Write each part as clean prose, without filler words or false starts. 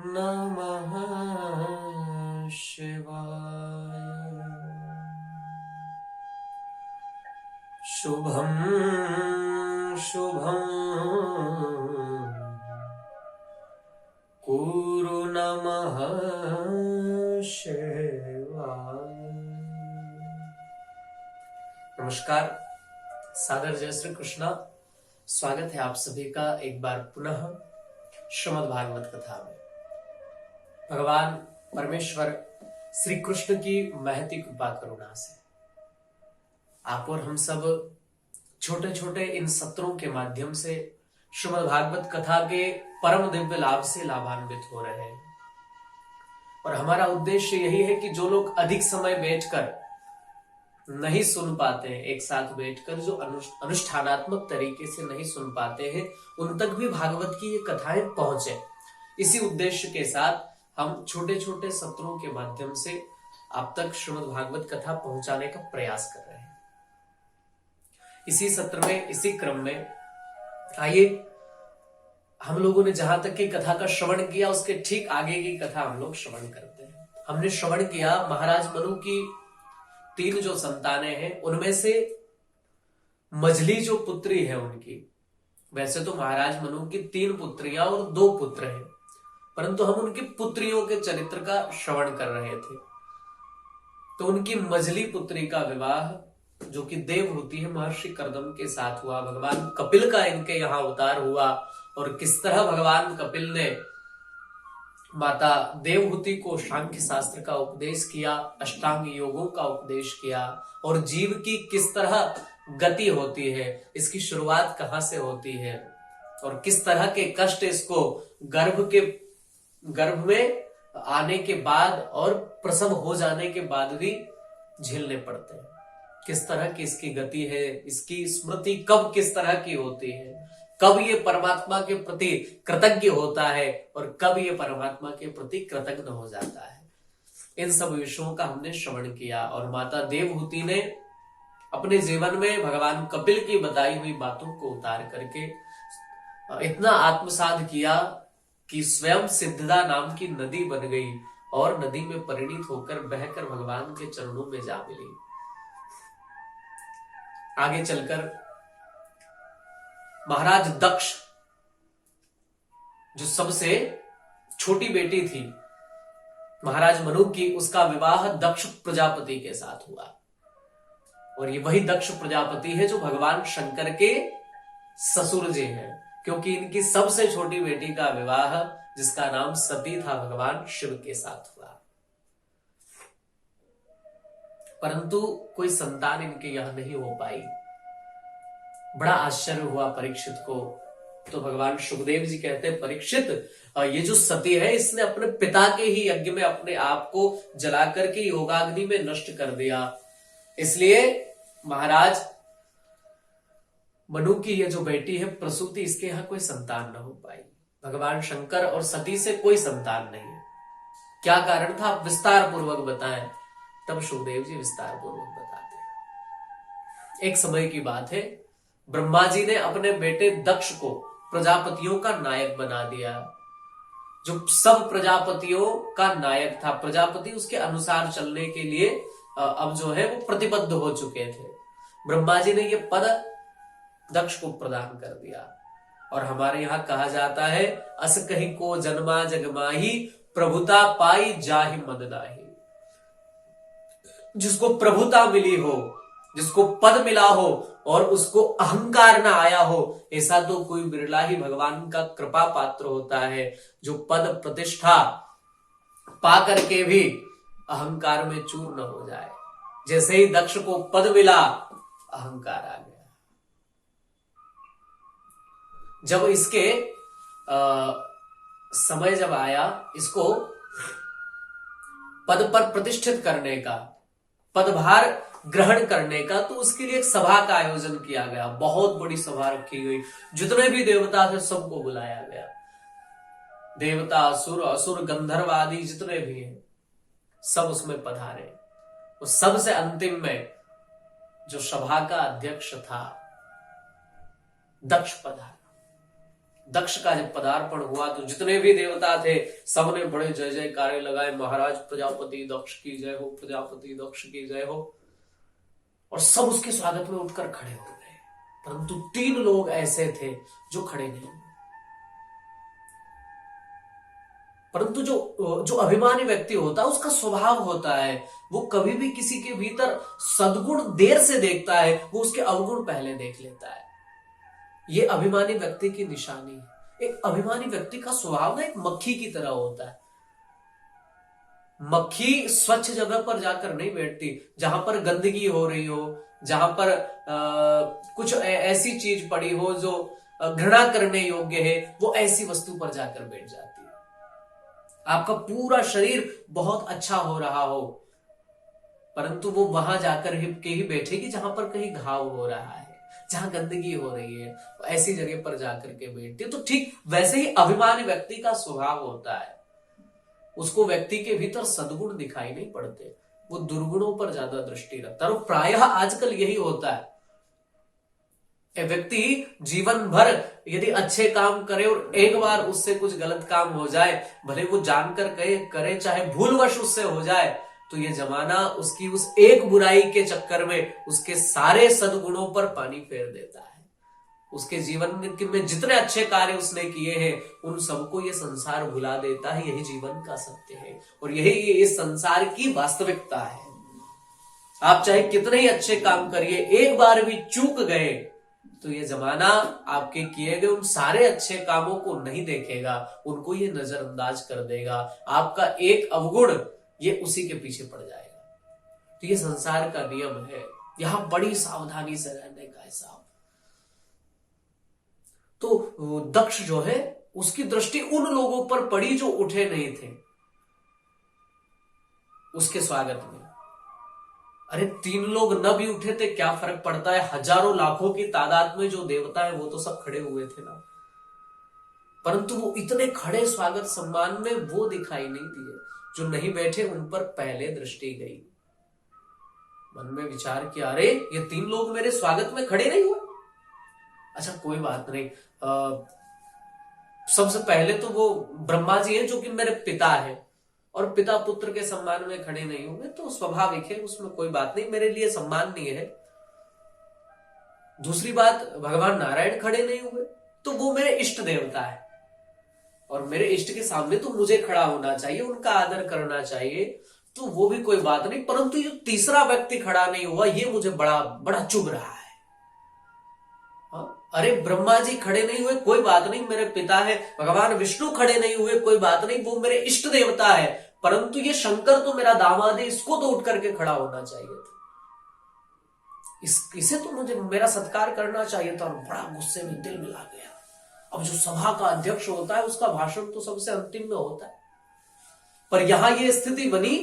नमः शिवाय। शुभं शुभं कुरु नमः शिवाय। नमस्कार, सादर जय श्री कृष्णा। स्वागत है आप सभी का एक बार पुनः श्रीमद् भागवत कथा में। भगवान परमेश्वर श्री कृष्ण की महती कृपा करुणा से आप और हम सब छोटे छोटे इन सत्रों के माध्यम से श्रीमद् भागवत कथा के परम दिव्य लाभ से लाभान्वित हो रहे हैं। और हमारा उद्देश्य यही है कि जो लोग अधिक समय बैठकर नहीं सुन पाते हैं, एक साथ बैठकर जो अनुष्ठानात्मक तरीके से नहीं सुन पाते हैं, उन तक भी भागवत की ये कथाएं पहुंचे। इसी उद्देश्य के साथ हम छोटे छोटे सत्रों के माध्यम से आप तक श्रीमद् भागवत कथा पहुंचाने का प्रयास कर रहे हैं। इसी सत्र में, इसी क्रम में आइए हम लोगों ने जहां तक की कथा का श्रवण किया, उसके ठीक आगे की कथा हम लोग श्रवण करते हैं। हमने श्रवण किया महाराज मनु की 3 जो संतानें हैं, उनमें से मझली जो पुत्री है उनकी, वैसे तो महाराज मनु की 3 पुत्रियां और 2 पुत्र हैं, परंतु हम उनकी पुत्रियों के चरित्र का श्रवण कर रहे थे। तो उनकी मझली पुत्री का विवाह जो कि देवहूति है महर्षि कर्दम के साथ हुआ। भगवान कपिल का इनके यहां अवतार हुआ और किस तरह भगवान कपिल ने माता देवहूति को सांख्य शास्त्र का उपदेश किया, अष्टांग योगों का उपदेश किया और जीव की किस तरह गति होती है, इसकी शुरुआत कहां से होती है और किस तरह के कष्ट इसको गर्भ में आने के बाद और प्रसव हो जाने के बाद भी झेलने पड़ते हैं। किस तरह की इसकी गति है, इसकी स्मृति कब किस तरह की होती है, कब ये परमात्मा के प्रति कृतज्ञ होता है और कब ये परमात्मा के प्रति कृतज्ञ हो जाता है। इन सब विषयों का हमने श्रवण किया और माता देवहूति ने अपने जीवन में भगवान कपिल की बताई हुई बातों को उतार करके इतना आत्मसात किया कि स्वयं सिद्धदा नाम की नदी बन गई और नदी में परिणित होकर बहकर भगवान के चरणों में जा मिली। आगे चलकर महाराज दक्ष, जो सबसे छोटी बेटी थी महाराज मनु की, उसका विवाह दक्ष प्रजापति के साथ हुआ। और ये वही दक्ष प्रजापति है जो भगवान शंकर के ससुर जी हैं, क्योंकि इनकी सबसे छोटी बेटी का विवाह, जिसका नाम सती था, भगवान शिव के साथ हुआ। परंतु कोई संतान इनके यहां नहीं हो पाई। बड़ा आश्चर्य हुआ परीक्षित को। तो भगवान सुखदेव जी कहते हैं, परीक्षित, ये जो सती है इसने अपने पिता के ही यज्ञ में अपने आप को जला करके योगाग्नि में नष्ट कर दिया। इसलिए महाराज मनु की ये जो बेटी है प्रसूति, इसके यहां कोई संतान न हो पाई। भगवान शंकर और सती से कोई संतान नहीं है। क्या कारण था, आप विस्तार पूर्वक बताएं। तब सुखदेव जी विस्तार पूर्वक बताते हैं। एक समय की बात है, ब्रह्मा जी ने अपने बेटे दक्ष को प्रजापतियों का नायक बना दिया, जो सब प्रजापतियों का नायक था। प्रजापति उसके अनुसार चलने के लिए अब जो है वो प्रतिबद्ध हो चुके थे। ब्रह्मा जी ने ये पद दक्ष को प्रदान कर दिया। और हमारे यहां कहा जाता है, अस कहीं को जन्मा जगमाही, प्रभुता पाई जाहि मद नाही। जिसको प्रभुता मिली हो, जिसको पद मिला हो और उसको अहंकार ना आया हो, ऐसा तो कोई बिरला ही भगवान का कृपा पात्र होता है, जो पद प्रतिष्ठा पा करके भी अहंकार में चूर न हो जाए। जैसे ही दक्ष को पद मिला, अहंकार आ गया। जब इसके समय जब आया इसको पद पर प्रतिष्ठित करने का, पदभार ग्रहण करने का, तो उसके लिए एक सभा का आयोजन किया गया। बहुत बड़ी सभा रखी गई, जितने भी देवता थे सबको बुलाया गया। देवता, असुर, गंधर्व आदि जितने भी हैं सब उसमें पधारे। वो सबसे अंतिम में जो सभा का अध्यक्ष था दक्ष पधारा। दक्ष का जब पदार्पण हुआ तो जितने भी देवता थे सबने बड़े जय जयकारे लगाए, महाराज प्रजापति दक्ष की जय हो, प्रजापति दक्ष की जय हो, और सब उसके स्वागत में उठकर खड़े हो गए। परंतु 3 लोग ऐसे थे जो खड़े नहीं हुए। परंतु जो अभिमानी व्यक्ति होता है उसका स्वभाव होता है वो कभी भी किसी के भीतर सद्गुण देर से देखता है, वो उसके अवगुण पहले देख लेता है। ये अभिमानी व्यक्ति की निशानी है। एक अभिमानी व्यक्ति का स्वभाव ना एक मक्खी की तरह होता है। मक्खी स्वच्छ जगह पर जाकर नहीं बैठती, जहां पर गंदगी हो रही हो, जहां पर कुछ ऐसी चीज पड़ी हो जो घृणा करने योग्य है, वो ऐसी वस्तु पर जाकर बैठ जाती है। आपका पूरा शरीर बहुत अच्छा हो रहा हो, परंतु वो वहां जाकर के ही बैठेगी जहां पर कहीं घाव हो रहा है, जहां गंदगी हो रही है, ऐसी जगह पर जाकर के बैठती है। तो ठीक वैसे ही अभिमानी व्यक्ति का स्वभाव होता है। उसको व्यक्ति के भीतर सद्गुण दिखाई नहीं पड़ते, वो दुर्गुणों पर ज्यादा दृष्टि रखता है। और प्रायः आजकल यही होता है। एक व्यक्ति जीवन भर यदि अच्छे काम करे और एक बार उससे कुछ गलत काम हो जाए, भले वो जानकर करे चाहे भूलवश उससे हो जाए, तो ये जमाना उसकी उस एक बुराई के चक्कर में उसके सारे सद्गुणों पर पानी फेर देता है। उसके जीवन में जितने अच्छे कार्य उसने किए हैं उन सबको ये संसार भुला देता है। यही जीवन का सत्य है और यही इस संसार की वास्तविकता है। आप चाहे कितने ही अच्छे काम करिए, एक बार भी चूक गए तो ये जमाना आपके किए गए उन सारे अच्छे कामों को नहीं देखेगा, उनको ये नजरअंदाज कर देगा। आपका एक अवगुण ये उसी के पीछे पड़ जाएगा। तो ये संसार का नियम है, यहां बड़ी सावधानी से रहने का है साहब। तो दक्ष जो है उसकी दृष्टि उन लोगों पर पड़ी जो उठे नहीं थे उसके स्वागत में। अरे 3 लोग न भी उठे थे क्या फर्क पड़ता है, हजारों लाखों की तादाद में जो देवता है वो तो सब खड़े हुए थे ना। परंतु वो इतने खड़े स्वागत सम्मान में वो दिखाई नहीं दिए। जो नहीं बैठे उन पर पहले दृष्टि गई। मन में विचार किया, अरे ये 3 लोग मेरे स्वागत में खड़े नहीं हुए। अच्छा कोई बात नहीं, सबसे पहले तो वो ब्रह्मा जी हैं जो कि मेरे पिता है, और पिता पुत्र के सम्मान में खड़े नहीं होंगे तो स्वाभाविक है, उसमें कोई बात नहीं, मेरे लिए सम्मान नहीं है। दूसरी बात, भगवान नारायण खड़े नहीं हुए तो वो मेरे इष्ट देवता है और मेरे इष्ट के सामने तो मुझे खड़ा होना चाहिए, उनका आदर करना चाहिए, तो वो भी कोई बात नहीं। परंतु जो तीसरा व्यक्ति खड़ा नहीं हुआ ये मुझे बड़ा बड़ा चुभ रहा है। अरे ब्रह्मा जी खड़े नहीं हुए कोई बात नहीं, मेरे पिता है। भगवान विष्णु खड़े नहीं हुए कोई बात नहीं, वो मेरे इष्ट देवता है। परंतु ये शंकर तो मेरा दामाद है, इसको तो उठ करके खड़ा होना चाहिए था, इसे तो मुझे मेरा सत्कार करना चाहिए था। और बड़ा गुस्से में दिल मिला गया। अब जो सभा का अध्यक्ष होता है उसका भाषण तो सबसे अंतिम में होता है, पर यहां ये स्थिति बनी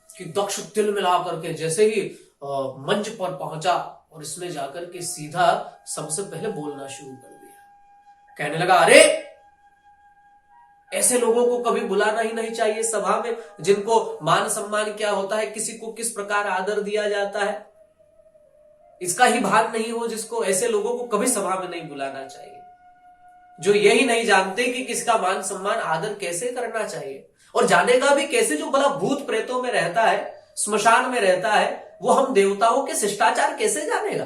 कि दक्ष तिल मिला करके जैसे ही मंच पर पहुंचा और इसने जाकर के सीधा सबसे पहले बोलना शुरू कर दिया। कहने लगा, अरे ऐसे लोगों को कभी बुलाना ही नहीं चाहिए सभा में, जिनको मान सम्मान क्या होता है, किसी को किस प्रकार आदर दिया जाता है, इसका ही भान नहीं हो, जिसको ऐसे लोगों को कभी सभा में नहीं बुलाना चाहिए, जो यही नहीं जानते कि किसका मान सम्मान आदर कैसे करना चाहिए, और जानेगा भी कैसे। जो भला भूत प्रेतों में रहता है, स्मशान में रहता है, वो हम देवताओं के शिष्टाचार कैसे जानेगा,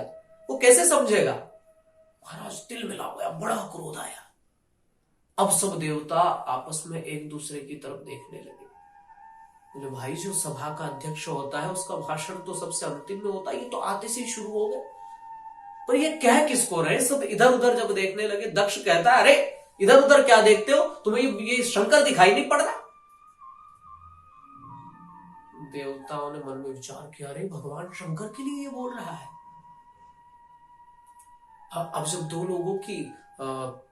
वो कैसे समझेगा। महाराज तिल मिला गया, बड़ा क्रोध आया। अब सब देवता आपस में एक दूसरे की तरफ देखने लगे। बोले, भाई जो सभा का अध्यक्ष होता है उसका भाषण तो सबसे अंतिम में होता है, ये तो आते से ही शुरू हो गए, पर ये कह किसको रहे। सब इधर उधर जब देखने लगे, दक्ष कहता है, अरे इधर उधर क्या देखते हो, तुम्हें ये शंकर दिखाई नहीं पड़ रहा। देवताओं ने मन में विचार किया, अरे भगवान शंकर के लिए ये बोल रहा है। अब जब 2 लोगों की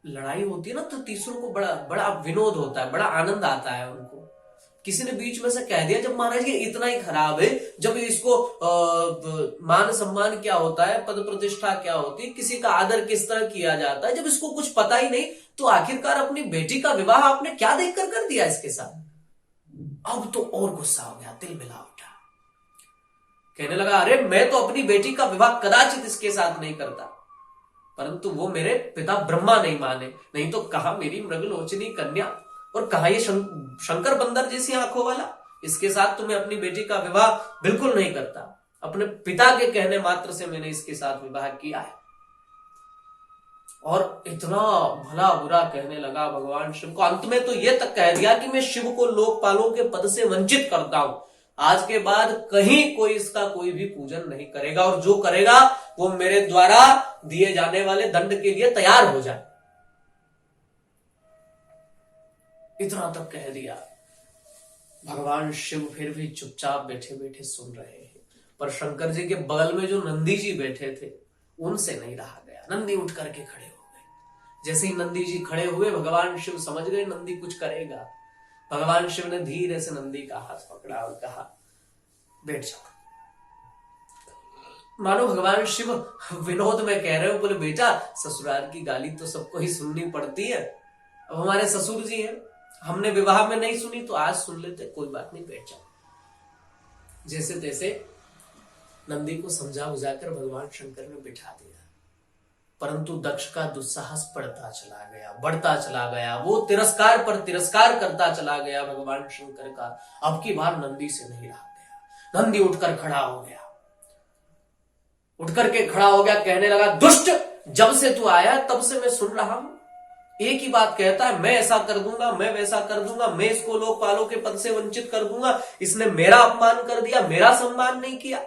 लड़ाई होती है ना, तो तीसरों को बड़ा बड़ा विनोद होता है, बड़ा आनंद आता है उनको। किसी ने बीच में से कह दिया, जब महाराज ये इतना ही खराब है, जब इसको मान सम्मान क्या होता है, पद प्रतिष्ठा क्या होती है, किसी का आदर किस तरह किया जाता है, जब इसको कुछ पता ही नहीं, तो आखिरकार अपनी बेटी का विवाह आपने क्या देखकर कर दिया इसके साथ। अब तो और गुस्सा हो गया, तिल मिला उठा। कहने लगा, अरे मैं तो अपनी बेटी का विवाह कदाचित इसके साथ नहीं करता, परंतु वो मेरे पिता ब्रह्मा नहीं माने, नहीं तो कहा मेरी मृगलोचनी कन्या, और कहा ये शंकर बंदर जैसी आंखों वाला, इसके साथ तो मैं अपनी बेटी का विवाह बिल्कुल नहीं करता। अपने पिता के कहने मात्र से मैंने इसके साथ विवाह किया है। और इतना भला बुरा कहने लगा भगवान शिव को। अंत में तो यह तक कह दिया कि मैं शिव को लोकपालों के पद से वंचित करता हूं। आज के बाद कहीं कोई इसका कोई भी पूजन नहीं करेगा, और जो करेगा वो मेरे द्वारा दिए जाने वाले दंड के लिए तैयार हो जाए। इतना तक कह दिया। भगवान शिव फिर भी चुपचाप बैठे बैठे सुन रहे हैं, पर शंकर जी के बगल में जो नंदी जी बैठे थे उनसे नहीं रहा गया। नंदी उठ करके खड़े हो गए। जैसे ही नंदी जी खड़े हुए, भगवान शिव समझ गए नंदी कुछ करेगा। भगवान शिव ने धीरे से नंदी का हाथ पकड़ा और कहा, बैठ जाओ। मानो भगवान शिव विनोद में कह रहे हो। बोले, बेटा ससुराल की गाली तो सबको ही सुननी पड़ती है। अब हमारे ससुर जी हैं, हमने विवाह में नहीं सुनी तो आज सुन लेते, कोई बात नहीं, बैठ जाओ। जैसे तैसे नंदी को समझा बुझाकर भगवान शंकर ने बिठा दिया, परंतु दक्ष का दुस्साहस बढ़ता चला गया, बढ़ता चला गया। वो तिरस्कार पर तिरस्कार करता चला गया भगवान शंकर का। अब की बार नंदी से नहीं रहा गया। नंदी उठकर खड़ा हो गया, उठकर के खड़ा हो गया, कहने लगा, दुष्ट, जब से तू आया तब से मैं सुन रहा हूं, एक ही बात कहता है, मैं ऐसा कर दूंगा, मैं वैसा कर दूंगा, मैं इसको लोकपालों के पद से वंचित कर दूंगा। इसने मेरा अपमान कर दिया, मेरा सम्मान नहीं किया।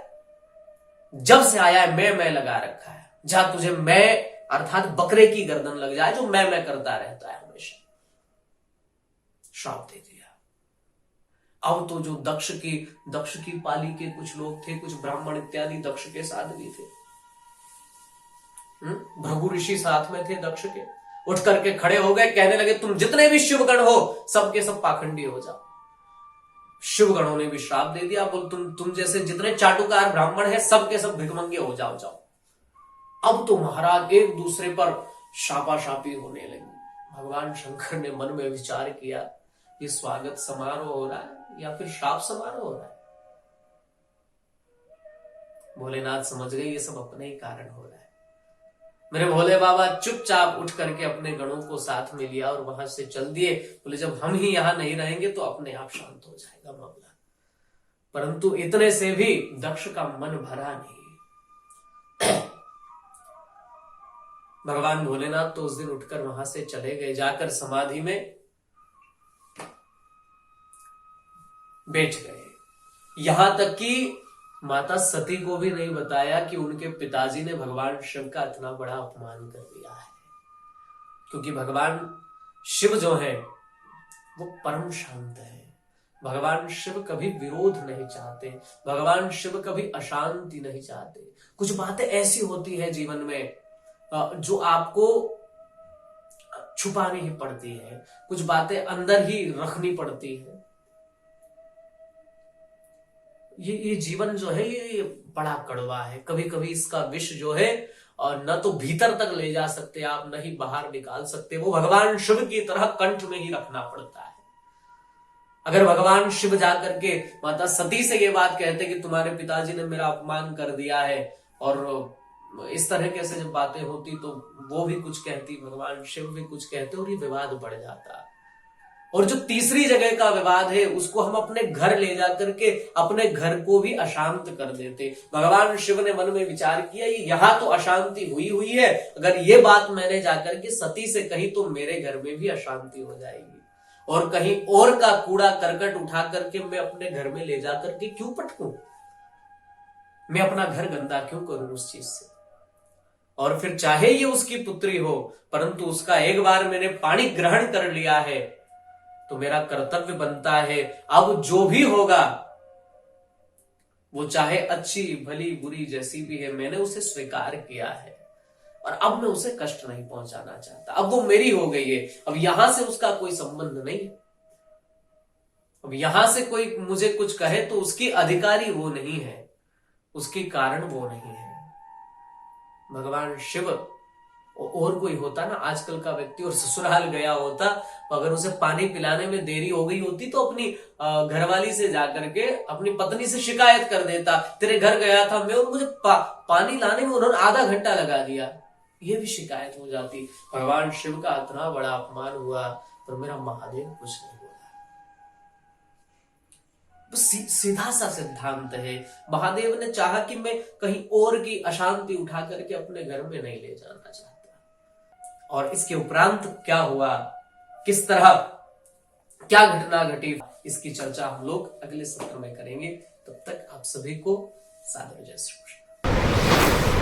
जब से आया है मैं लगा रखा है। जा तुझे मैं अर्थात बकरे की गर्दन लग जाए, जो मैं करता रहता है हमेशा। श्राप दे दिया। अब तो जो दक्ष की पाली के कुछ लोग थे, कुछ ब्राह्मण इत्यादि दक्ष के साथ भी थे। भृगु ऋषि साथ में थे दक्ष के। उठ करके खड़े हो गए, कहने लगे, तुम जितने भी शिवगण हो सबके सब पाखंडी हो जाओ। शिवगणों ने भी श्राप दे दिया। बोल, तुम जैसे जितने चाटुकार ब्राह्मण हैं सबके सब भिखमंगे हो जाओ। अब तो महाराज एक दूसरे पर शापाशापी होने लगी। भगवान शंकर ने मन में विचार किया, ये स्वागत समारोह हो रहा है या फिर श्राप समारोह हो रहा है। भोलेनाथ समझ गए ये सब अपने ही कारण हो रहा है। मेरे भोले बाबा चुपचाप उठ करके अपने गणों को साथ में लिया और वहां से चल दिए। बोले, जब हम ही यहां नहीं रहेंगे तो अपने आप शांत हो जाएगा मामला। परंतु इतने से भी दक्ष का मन भरा नहीं। भगवान भोलेनाथ तो उस दिन उठकर वहां से चले गए, जाकर समाधि में बैठ गए। यहां तक कि माता सती को भी नहीं बताया कि उनके पिताजी ने भगवान शिव का इतना बड़ा अपमान कर दिया है। क्योंकि भगवान शिव जो है वो परम शांत है। भगवान शिव कभी विरोध नहीं चाहते, भगवान शिव कभी अशांति नहीं चाहते। कुछ बातें ऐसी होती है जीवन में जो आपको छुपानी ही पड़ती है, कुछ बातें अंदर ही रखनी पड़ती है। ये जीवन जो है ये बड़ा कड़वा है। कभी कभी इसका विष जो है और न तो भीतर तक ले जा सकते आप, न ही बाहर निकाल सकते। वो भगवान शिव की तरह कंठ में ही रखना पड़ता है। अगर भगवान शिव जाकर के माता सती से ये बात कहते कि तुम्हारे पिताजी ने मेरा अपमान कर दिया है, और इस तरह के से जब बातें होती तो वो भी कुछ कहती, भगवान शिव भी कुछ कहते, और ये विवाद बढ़ जाता। और जो तीसरी जगह का विवाद है उसको हम अपने घर ले जाकर के अपने घर को भी अशांत कर देते। भगवान शिव ने मन में विचार किया, ये यहां तो अशांति हुई है, अगर ये बात मैंने जाकर के सती से कही तो मेरे घर में भी अशांति हो जाएगी, और कहीं और का कूड़ा करकट उठा करके मैं अपने घर में ले जाकर के क्यों पटकूं, मैं अपना घर गंदा क्यों करूं उस चीज से। और फिर चाहे ये उसकी पुत्री हो, परंतु उसका एक बार मैंने पानी ग्रहण कर लिया है तो मेरा कर्तव्य बनता है, अब जो भी होगा वो चाहे अच्छी भली बुरी जैसी भी है, मैंने उसे स्वीकार किया है और अब मैं उसे कष्ट नहीं पहुंचाना चाहता। अब वो मेरी हो गई है, अब यहां से उसका कोई संबंध नहीं। अब यहां से कोई मुझे कुछ कहे तो उसकी अधिकारी वो नहीं है, उसके कारण वो नहीं है। भगवान शिव और कोई होता ना आजकल का व्यक्ति और ससुराल गया होता, अगर उसे पानी पिलाने में देरी हो गई होती तो अपनी घरवाली से जाकर के अपनी पत्नी से शिकायत कर देता, तेरे घर गया था मैं और मुझे पानी लाने में उन्होंने आधा घंटा लगा दिया, ये भी शिकायत हो जाती। भगवान शिव का इतना बड़ा अपमान हुआ पर मेरा महादेव कुछ नहीं बोला। सीधा सा सिद्धांत है, महादेव ने चाहा कि मैं कहीं और की अशांति उठा करके अपने घर में नहीं ले जाना चाहता। और इसके उपरांत क्या हुआ, किस तरह क्या घटना घटी, इसकी चर्चा हम लोग अगले सत्र में करेंगे। तब तक आप सभी को सादर जय श्री कृष्ण।